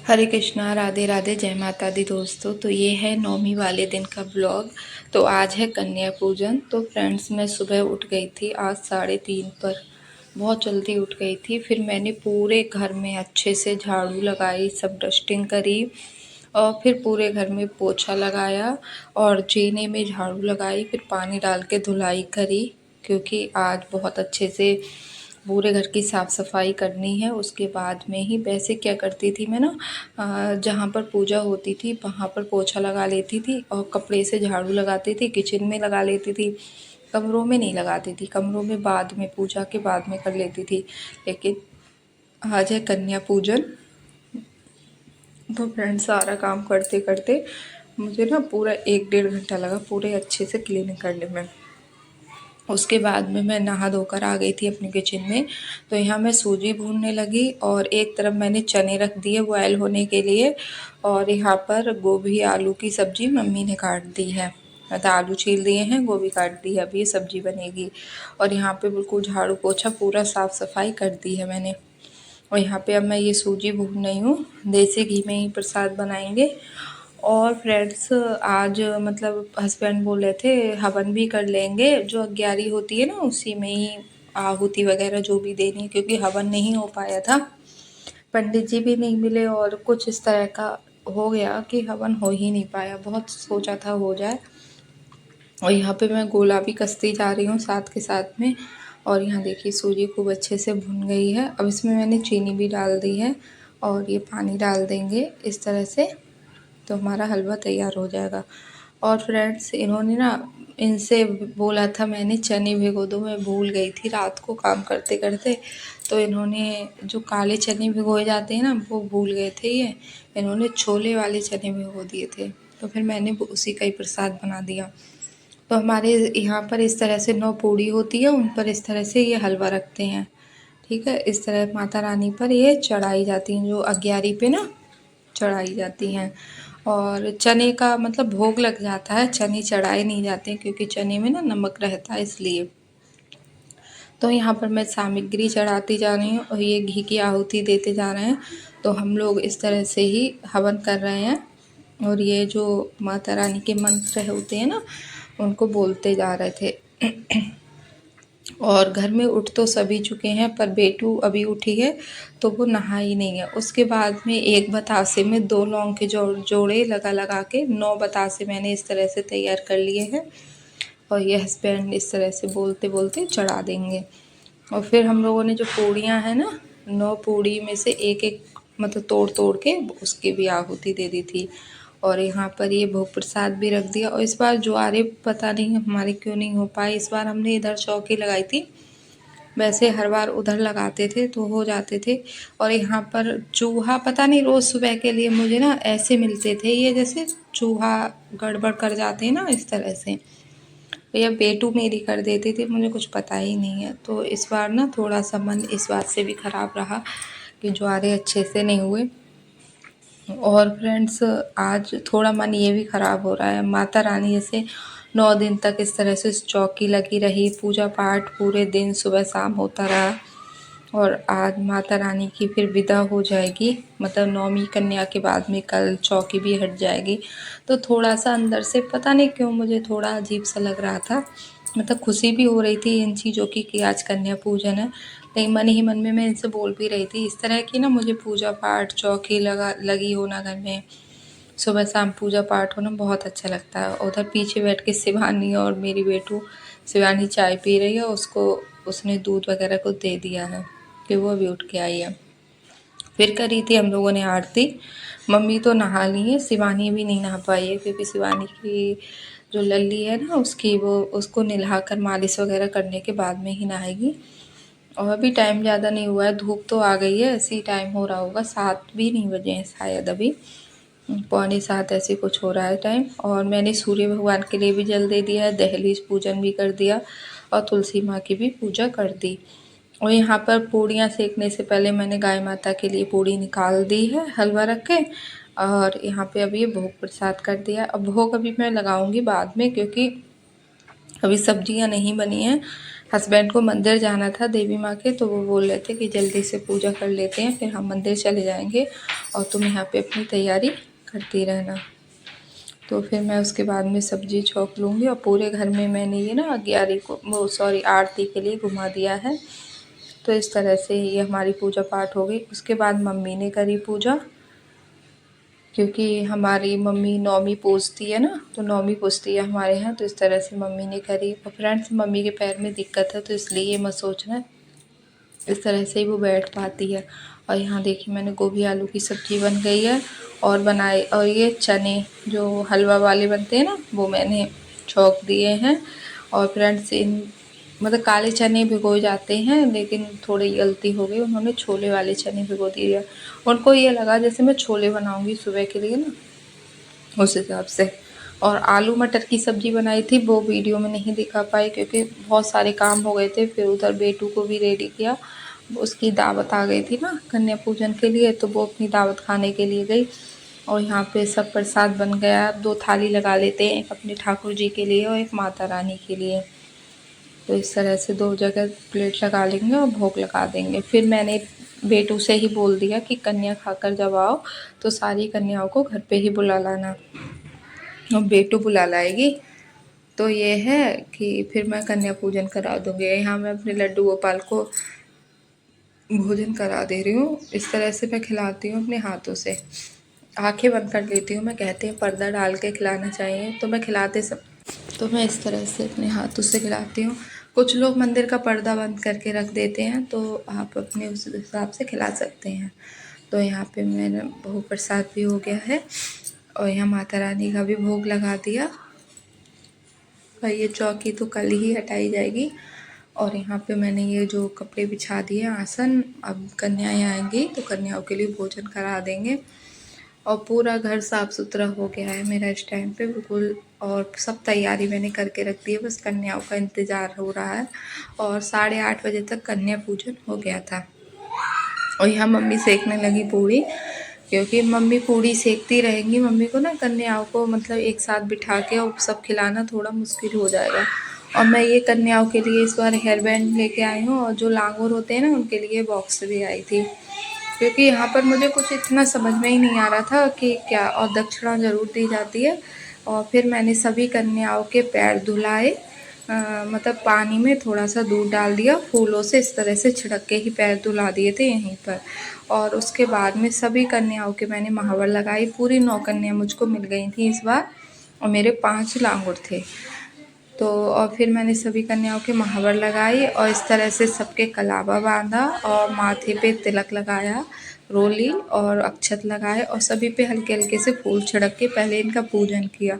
हरे कृष्णा, राधे राधे, जय माता दी दोस्तों। तो ये है नौमी वाले दिन का ब्लॉग। तो आज है कन्या पूजन। तो फ्रेंड्स, मैं सुबह उठ गई थी आज 3:30 पर, बहुत जल्दी उठ गई थी। फिर मैंने पूरे घर में अच्छे से झाड़ू लगाई, सब डस्टिंग करी और फिर पूरे घर में पोछा लगाया और जीने में झाड़ू लगाई। फिर पानी डाल के धुलाई करी, क्योंकि आज बहुत अच्छे से पूरे घर की साफ़ सफाई करनी है। उसके बाद में ही वैसे क्या करती थी मैं ना, जहाँ पर पूजा होती थी वहाँ पर पोछा लगा लेती थी और कपड़े से झाड़ू लगाती थी, किचन में लगा लेती थी, कमरों में नहीं लगाती थी। कमरों में बाद में, पूजा के बाद में कर लेती थी। लेकिन आज है कन्या पूजन, तो फ्रेंड्स सारा काम करते करते मुझे ना पूरा 1-1.5 घंटा लगा पूरे अच्छे से क्लीनिंग करने में। उसके बाद में मैं नहा धोकर आ गई थी अपने किचन में। तो यहाँ मैं सूजी भूनने लगी और एक तरफ मैंने चने रख दिए बॉयल होने के लिए, और यहाँ पर गोभी आलू की सब्ज़ी मम्मी ने काट दी है। मतलब आलू छील दिए हैं, गोभी काट दी है, अब ये सब्ज़ी बनेगी। और यहाँ पे बिल्कुल झाड़ू पोछा पूरा साफ़ सफाई कर दी है मैंने। और यहाँ पे अब मैं ये सूजी भून रही हूँ, देसी घी में ही प्रसाद बनाएंगे। और फ्रेंड्स, आज मतलब हस्बैंड बोल रहे थे हवन भी कर लेंगे, जो 11 होती है ना उसी में ही आहुति वगैरह जो भी देनी है, क्योंकि हवन नहीं हो पाया था, पंडित जी भी नहीं मिले और कुछ इस तरह का हो गया कि हवन हो ही नहीं पाया। बहुत सोचा था हो जाए। और यहाँ पे मैं गोला भी कसती जा रही हूँ साथ के साथ में। और यहाँ देखिए सूजी खूब अच्छे से भुन गई है। अब इसमें मैंने चीनी भी डाल दी है और ये पानी डाल देंगे इस तरह से, तो हमारा हलवा तैयार हो जाएगा। और फ्रेंड्स, इन्होंने ना, इनसे बोला था मैंने चने भिगो दो, मैं भूल गई थी रात को काम करते करते। तो इन्होंने जो काले चने भिगोए जाते हैं ना, वो भूल गए थे। ये इन्होंने छोले वाले चने भिगो दिए थे, तो फिर मैंने उसी का ही प्रसाद बना दिया। तो हमारे यहाँ पर इस तरह से 9 पूड़ी होती है, उन पर इस तरह से ये हलवा रखते हैं। ठीक है, इस तरह माता रानी पर ये चढ़ाई जाती हैं, जो 11 पे ना चढ़ाई जाती हैं। और चने का मतलब भोग लग जाता है, चने चढ़ाए नहीं जाते हैं, क्योंकि चने में ना नमक रहता है इसलिए। तो यहाँ पर मैं सामग्री चढ़ाती जा रही हूँ और ये घी की आहुति देते जा रहे हैं। तो हम लोग इस तरह से ही हवन कर रहे हैं। और ये जो माता रानी के मंत्र होते हैं ना, उनको बोलते जा रहे थे। और घर में उठ तो सभी चुके हैं, पर बेटू अभी उठी है तो वो नहाई नहीं है। उसके बाद में एक बतासे में 2 लौंग के जोड़े लगा लगा के 9 बतासे मैंने इस तरह से तैयार कर लिए हैं। और ये हस्बैंड इस तरह से बोलते बोलते चढ़ा देंगे। और फिर हम लोगों ने जो पूड़ियाँ हैं ना, 9 पूड़ी में से एक एक मतलब तोड़ तोड़ के उसकी भी आहुति दे दी थी। और यहाँ पर ये भोग प्रसाद भी रख दिया। और इस बार ज्वारे पता नहीं हमारे क्यों नहीं हो पाए, इस बार हमने इधर चौकी लगाई थी, वैसे हर बार उधर लगाते थे तो हो जाते थे। और यहाँ पर चूहा पता नहीं रोज़ सुबह के लिए मुझे ना ऐसे मिलते थे, ये जैसे चूहा गड़बड़ कर जाते हैं ना, इस तरह से। या बेटू मेरी कर देती थी, मुझे कुछ पता ही नहीं है। तो इस बार ना थोड़ा सा मन इस बात से भी ख़राब रहा कि ज्वारे अच्छे से नहीं हुए। और फ्रेंड्स, आज थोड़ा मन ये भी ख़राब हो रहा है, माता रानी जैसे 9 दिन तक इस तरह से चौकी लगी रही, पूजा पाठ पूरे दिन सुबह शाम होता रहा। और आज माता रानी की फिर विदा हो जाएगी, मतलब नौमी कन्या के बाद में कल चौकी भी हट जाएगी। तो थोड़ा सा अंदर से पता नहीं क्यों मुझे थोड़ा अजीब सा लग रहा था। मतलब खुशी भी हो रही थी इन चीज़ों की कि आज कन्या पूजन है, लेकिन मन ही मन में मैं इनसे बोल भी रही थी इस तरह की ना, मुझे पूजा पाठ चौकी लगी हो ना घर में, सुबह शाम पूजा पाठ होना बहुत अच्छा लगता है। उधर पीछे बैठ के शिवानी और मेरी बेटू, शिवानी चाय पी रही है, उसको उसने दूध वगैरह को दे दिया है कि वो अभी उठ के आई है। फिर करी थी हम लोगों ने आरती। मम्मी तो नहा ली है, शिवानी भी नहीं नहा पाई है, क्योंकि शिवानी की जो लल्ली है ना उसकी, वो उसको नहलाकर मालिश वगैरह करने के बाद में ही नहाएगी। और अभी टाइम ज़्यादा नहीं हुआ है, धूप तो आ गई है, ऐसे ही टाइम हो रहा होगा, 7 भी नहीं बजे हैं शायद, अभी 6:45 ऐसे कुछ हो रहा है टाइम। और मैंने सूर्य भगवान के लिए भी जल दे दिया है, दहलीज पूजन भी कर दिया और तुलसी माँ की भी पूजा कर दी। और यहाँ पर पूड़ियाँ सेकने से पहले मैंने गाय माता के लिए पूड़ी निकाल दी है हलवा रख के। और यहाँ पे अभी ये भोग प्रसाद कर दिया। अब भोग अभी मैं लगाऊंगी बाद में, क्योंकि अभी सब्जियां नहीं बनी हैं, हस्बैंड को मंदिर जाना था देवी माँ के, तो वो बोल रहे थे कि जल्दी से पूजा कर लेते हैं फिर हम मंदिर चले जाएंगे और तुम यहाँ पे अपनी तैयारी करती रहना। तो फिर मैं उसके बाद में सब्जी छौंक लूँगी और पूरे घर में मैंने ये ना 11 को वो सॉरी आरती के लिए घुमा दिया है। तो इस तरह से ये हमारी पूजा पाठ हो गई। उसके बाद मम्मी ने करी पूजा, क्योंकि हमारी मम्मी नौमी पूजती है ना, तो नौमी पूजती है हमारे यहाँ, तो इस तरह से मम्मी ने करी। और फ्रेंड्स मम्मी के पैर में दिक्कत है तो इसलिए ये मत सोचना, इस तरह से ही वो बैठ पाती है। और यहाँ देखिए मैंने गोभी आलू की सब्ज़ी बन गई है और बनाए, और ये चने जो हलवा वाले बनते हैं ना वो मैंने छौंक दिए हैं। और फ्रेंड्स इन मतलब काले चने भिगो जाते हैं, लेकिन थोड़ी गलती हो गई, उन्होंने छोले वाले चने भिगो दिए। उनको ये लगा जैसे मैं छोले बनाऊंगी सुबह के लिए ना, उस हिसाब से। और आलू मटर की सब्ज़ी बनाई थी, वो वीडियो में नहीं दिखा पाई क्योंकि बहुत सारे काम हो गए थे। फिर उधर बेटू को भी रेडी किया, उसकी दावत आ गई थी ना कन्या पूजन के लिए, तो वो अपनी दावत खाने के लिए गई। और यहाँ पे सब प्रसाद बन गया, 2 थाली लगा लेते हैं, एक अपने ठाकुर जी के लिए और एक माता रानी के लिए। तो इस तरह से 2 जगह प्लेट लगा लेंगे और भोग लगा देंगे। फिर मैंने बेटू से ही बोल दिया कि कन्या खाकर जब आओ तो सारी कन्याओं को घर पे ही बुला लाना, और बेटू बुला लाएगी। तो ये है कि फिर मैं कन्या पूजन करा दूँगी। यहाँ मैं अपने लड्डू गोपाल को भोजन करा दे रही हूँ। इस तरह से मैं खिलाती हूँ अपने हाथों से, आंखें बंद कर लेती हूँ। मैं कहती हूँ पर्दा डाल के खिलाना चाहिए, तो मैं खिलाते सब तो मैं इस तरह से अपने हाथों से खिलाती हूँ। कुछ लोग मंदिर का पर्दा बंद करके रख देते हैं, तो आप अपने उस हिसाब से खिला सकते हैं। तो यहाँ पे मैंने भोग प्रसाद भी हो गया है और यहाँ माता रानी का भी भोग लगा दिया। और ये चौकी तो कल ही हटाई जाएगी। और यहाँ पे मैंने ये जो कपड़े बिछा दिए आसन, अब कन्याएं आएंगी तो कन्याओं के लिए भोजन करा देंगे। और पूरा घर साफ़ सुथरा हो गया है मेरा इस टाइम पे बिल्कुल, और सब तैयारी मैंने करके रख दी है, बस कन्याओं का इंतज़ार हो रहा है। और 8:30 बजे तक कन्या पूजन हो गया था। और यहाँ मम्मी सेकने लगी पूड़ी, क्योंकि मम्मी पूड़ी सेकती रहेंगी। मम्मी को ना कन्याओं को मतलब एक साथ बिठा के और सब खिलाना थोड़ा मुश्किल हो जाएगा। और मैं ये कन्याओं के लिए इस बार हेयर बैंड लेके आई हूँ, और जो लांगूर होते हैं ना उनके लिए बॉक्स भी आई थी, क्योंकि यहाँ पर मुझे कुछ इतना समझ में ही नहीं आ रहा था कि क्या। और दक्षिणा ज़रूर दी जाती है। और फिर मैंने सभी कन्याओं के पैर धुलाए, मतलब पानी में थोड़ा सा दूध डाल दिया, फूलों से इस तरह से छिड़क के ही पैर धुला दिए थे यहीं पर। और उसके बाद में सभी कन्याओं के मैंने महावर लगाई। पूरी 9 कन्या मुझको मिल गई थी इस बार, और मेरे 5 लांगुर थे। तो और फिर मैंने सभी कन्याओं के महावर लगाई और इस तरह से सबके कलावा बांधा और माथे पे तिलक लगाया, रोली और अक्षत लगाए, और सभी पे हल्के हल्के से फूल छिड़क के पहले इनका पूजन किया।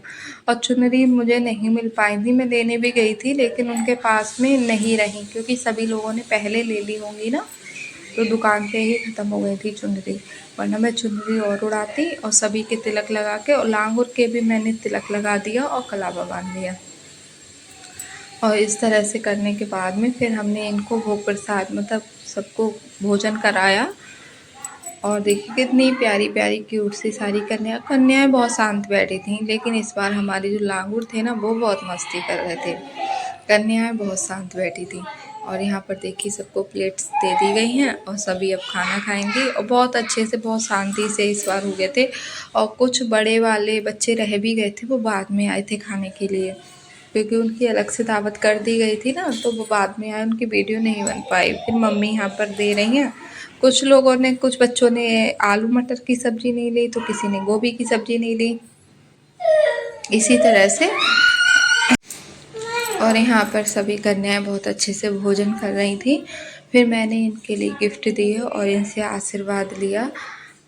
और चुनरी मुझे नहीं मिल पाई थी, मैं लेने भी गई थी लेकिन उनके पास में नहीं रही, क्योंकि सभी लोगों ने पहले ले ली होंगी ना, तो दुकान पे ही ख़त्म हो गई थी चुनरी, वरना मैं चुनरी और उड़ाती। और सभी के तिलक लगा के, और लांगुर के भी मैंने तिलक लगा दिया और कलावा बांध दिया। और इस तरह से करने के बाद में फिर हमने इनको भोग प्रसाद मतलब सबको भोजन कराया। और देखिए कितनी प्यारी प्यारी क्यूट सी सारी कन्याएं बहुत शांत बैठी थीं, लेकिन इस बार हमारे जो लांगूर थे ना वो बहुत मस्ती कर रहे थे। कन्याएं बहुत शांत बैठी थीं। और यहाँ पर देखिए सबको प्लेट्स दे दी गई हैं और सभी अब खाना खाएंगे, और बहुत अच्छे से बहुत शांति से इस बार हो गए थे। और कुछ बड़े वाले बच्चे रह भी गए थे, वो बाद में आए थे खाने के लिए, क्योंकि उनकी अलग से दावत कर दी गई थी ना, तो वो बाद में आए, उनकी वीडियो नहीं बन पाई। फिर मम्मी यहाँ पर दे रही हैं। कुछ लोगों ने, कुछ बच्चों ने आलू मटर की सब्ज़ी नहीं ली, तो किसी ने गोभी की सब्ज़ी नहीं ली, इसी तरह से। और यहाँ पर सभी कन्याएं बहुत अच्छे से भोजन कर रही थी। फिर मैंने इनके लिए गिफ्ट दिए और इनसे आशीर्वाद लिया।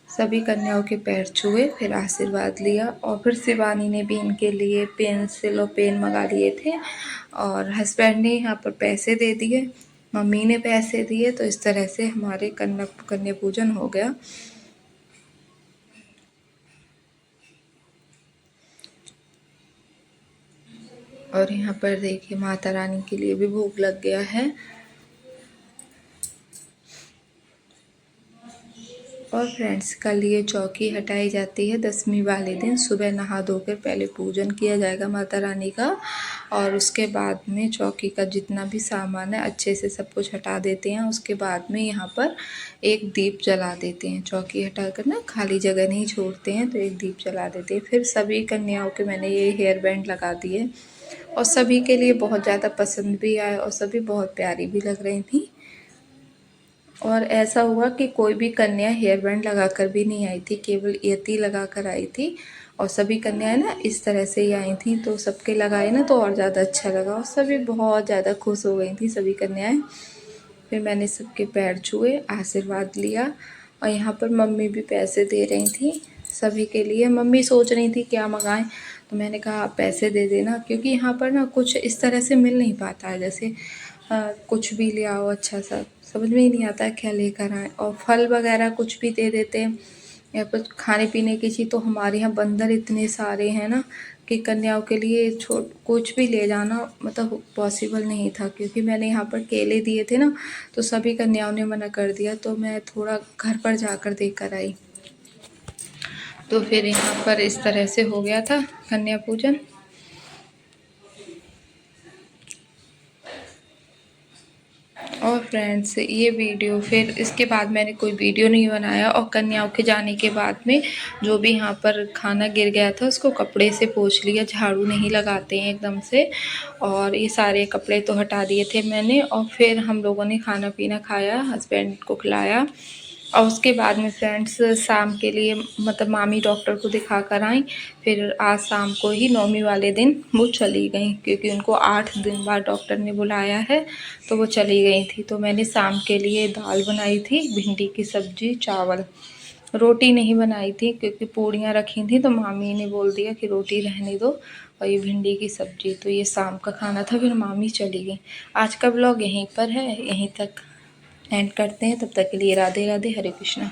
सभी कन्याओं के पैर छुए, फिर आशीर्वाद लिया। और फिर शिवानी ने भी इनके लिए पेंसिल और पेन मंगा लिए थे, और हस्बैंड ने यहाँ पर पैसे दे दिए, मम्मी ने पैसे दिए। तो इस तरह से हमारे कन्या पूजन हो गया। और यहाँ पर देखिए माता रानी के लिए भी भोग लग गया है। और फ्रेंड्स कल ये चौकी हटाई जाती है 10वीं वाले दिन। सुबह नहा धोकर पहले पूजन किया जाएगा माता रानी का, और उसके बाद में चौकी का जितना भी सामान है अच्छे से सब कुछ हटा देते हैं। उसके बाद में यहाँ पर एक दीप जला देते हैं। चौकी हटा कर ना खाली जगह नहीं छोड़ते हैं, तो एक दीप जला देते हैं। फिर सभी कन्याओं के मैंने ये हेयर बैंड लगा दिए और सभी के लिए बहुत ज़्यादा पसंद भी आया और सभी बहुत प्यारी भी लग रही थी। और ऐसा हुआ कि कोई भी कन्या हेयर बैंड लगा कर भी नहीं आई थी, केवल यति लगा कर आई थी। और सभी कन्याएं ना इस तरह से ही आई थी, तो सबके लगाए ना तो और ज़्यादा अच्छा लगा और सभी बहुत ज़्यादा खुश हो गई थी सभी कन्याएं। फिर मैंने सबके पैर छुए, आशीर्वाद लिया और यहाँ पर मम्मी भी पैसे दे रही थी सभी के लिए। मम्मी सोच रही थी क्या मंगाएं, तो मैंने कहा आप पैसे दे देना, क्योंकि यहाँ पर ना कुछ इस तरह से मिल नहीं पाता है। जैसे कुछ भी ले आओ अच्छा सा, समझ में ही नहीं आता है क्या लेकर आए। और फल वगैरह कुछ भी दे देते हैं या फिर खाने पीने की चीज़। तो हमारे यहाँ बंदर इतने सारे हैं ना कि कन्याओं के लिए कुछ भी ले जाना मतलब पॉसिबल नहीं था, क्योंकि मैंने यहाँ पर केले दिए थे ना, तो सभी कन्याओं ने मना कर दिया। तो मैं थोड़ा घर पर जाकर देकर आई। तो फिर यहाँ पर इस तरह से हो गया था कन्या पूजन। और फ्रेंड्स ये वीडियो, फिर इसके बाद मैंने कोई वीडियो नहीं बनाया। और कन्याओं के जाने के बाद में जो भी यहाँ पर खाना गिर गया था उसको कपड़े से पोंछ लिया, झाड़ू नहीं लगाते हैं एकदम से। और ये सारे कपड़े तो हटा दिए थे मैंने। और फिर हम लोगों ने खाना पीना खाया, हस्बैंड को खिलाया। और उसके बाद में फ्रेंड्स शाम के लिए मतलब मामी डॉक्टर को दिखा कर आई। फिर आज शाम को ही 9वीं वाले दिन वो चली गई, क्योंकि उनको 8 दिन बाद डॉक्टर ने बुलाया है, तो वो चली गई थी। तो मैंने शाम के लिए दाल बनाई थी, भिंडी की सब्जी, चावल। रोटी नहीं बनाई थी क्योंकि पूड़ियाँ रखी थी, तो मामी ने बोल दिया कि रोटी रहने दो और ये भिंडी की सब्जी। तो ये शाम का खाना था, फिर मामी चली गई। आज का ब्लॉग यहीं पर है, यहीं तक एंड करते हैं। तब तक के लिए राधे राधे, हरे कृष्णा।